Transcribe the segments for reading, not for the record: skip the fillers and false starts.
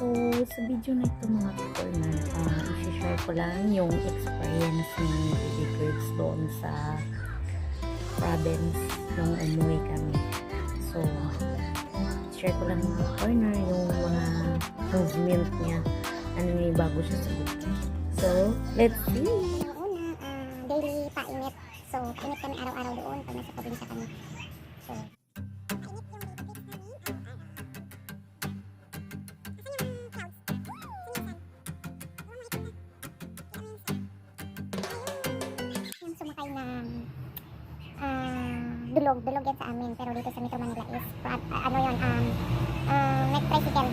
So, sa video na ito mga ka-corner, i-share ko lang yung experience ni Baby Girls doon sa province nung umuwi kami. So, share ko lang mga ka-corner yung mga movement niya. Ano yung bago siya sa bukid. So, let's see! Una, daily painit. So, painit kami araw-araw doon pag nasa probinsya kami. So, yung sumakay ng dulog yan sa amin, pero dito sa Metro Manila is ano yun, neck tricycle.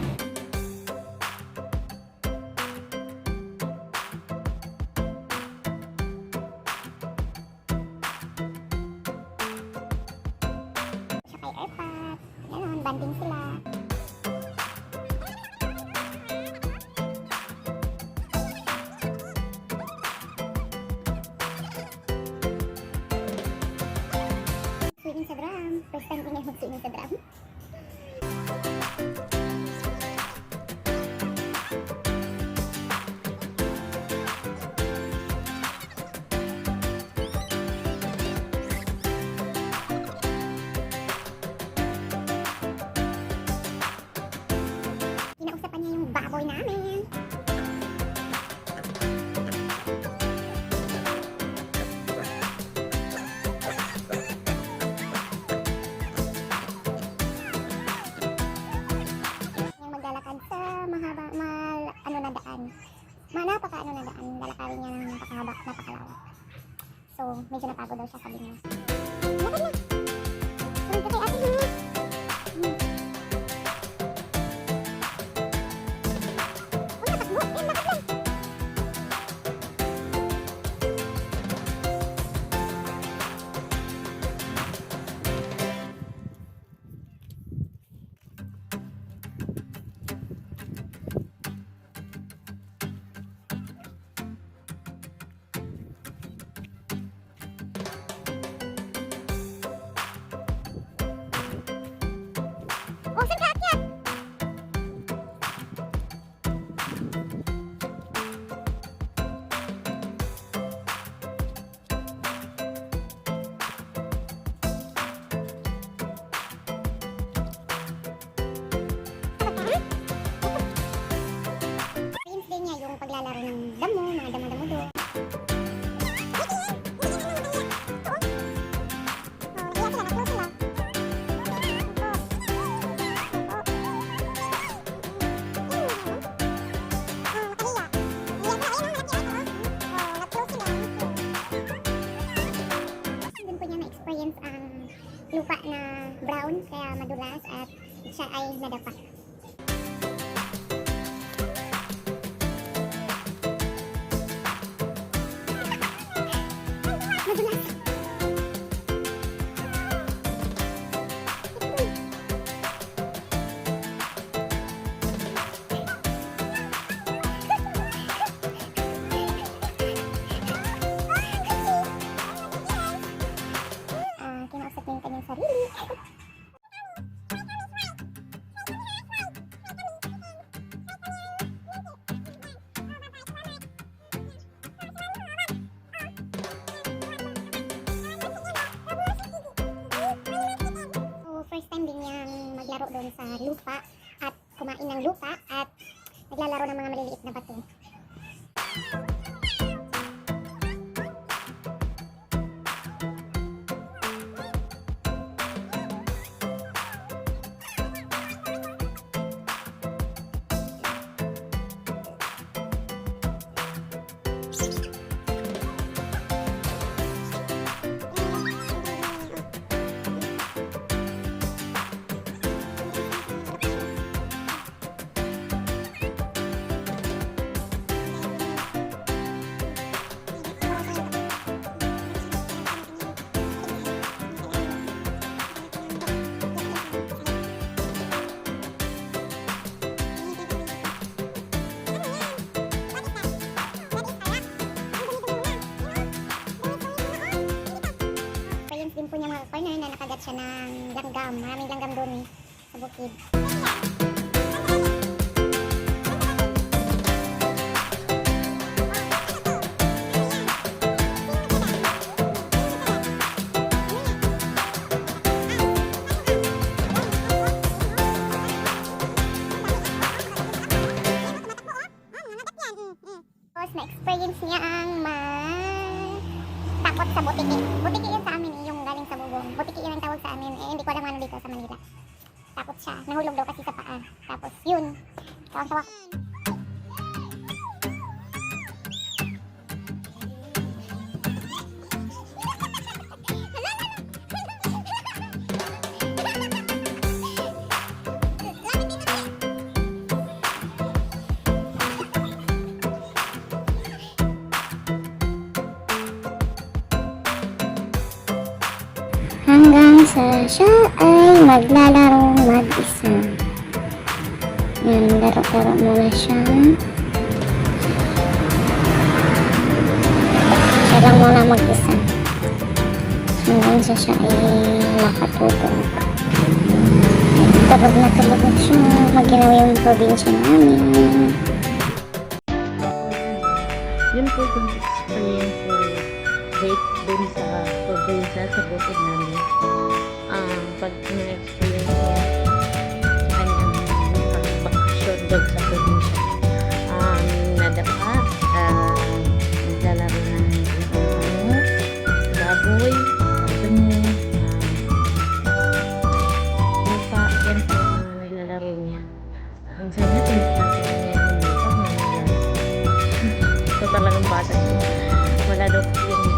Siya kay airpot, gano'n, banding sila. Swimming sa drum. First time ko ngayon mag-swimming sa drum. Kinausapan niya yung baboy namin. Napaka-ano na daan, lalakarin niya ng napakahaba, napakalawak. So, medyo napagod daw siya, sabi niya. Lakad na! Sunod ka kay ate ha! Huwag na, takbo! Lakad lang! Oh, saan ka akyat? Dreams din niya yung paglalaro ng damo, mga damo-damo doon. Lupa na brown kaya madulas at siya ay nadapa. Madulas. Kinausap niya yung kanyang sarili. So, first time din niyang maglaro doon sa lupa at kumain ng lupa at naglalaro ng mga maliliit na bato. corner na nakagat siya ng langgam. Maraming langgam doon sa bukid. na-experience niya ang takot sa butiki. Butiki yun sa amin eh, yung galing sa bubong. Butiki yun ang tawag sa amin. Eh, hindi ko alam ano dito sa Manila. Takot siya. Nahulog daw kasi sa paa. Tapos yun. Tawang-tawa ko. Hanggang sa siya ay maglalaro mag-isa. Yan, laro-laro muna siya. Siya lang muna mag-isa. Hanggang sa siya ay makatulog. Tulog na siya. Maginawa yung probinsya namin. Yun po yung experience ko hate dun sa probinsya sa bukid namin. Pag na-experience niya kanyang bakasyon doon sa probinsya, nadapa, naglalaro ng baboy, dumi, lupa, yan po ang naglalaro niya. Ang sabi niya, tinitake niya yung lupa, so talagang bata siya. Wala daw po yung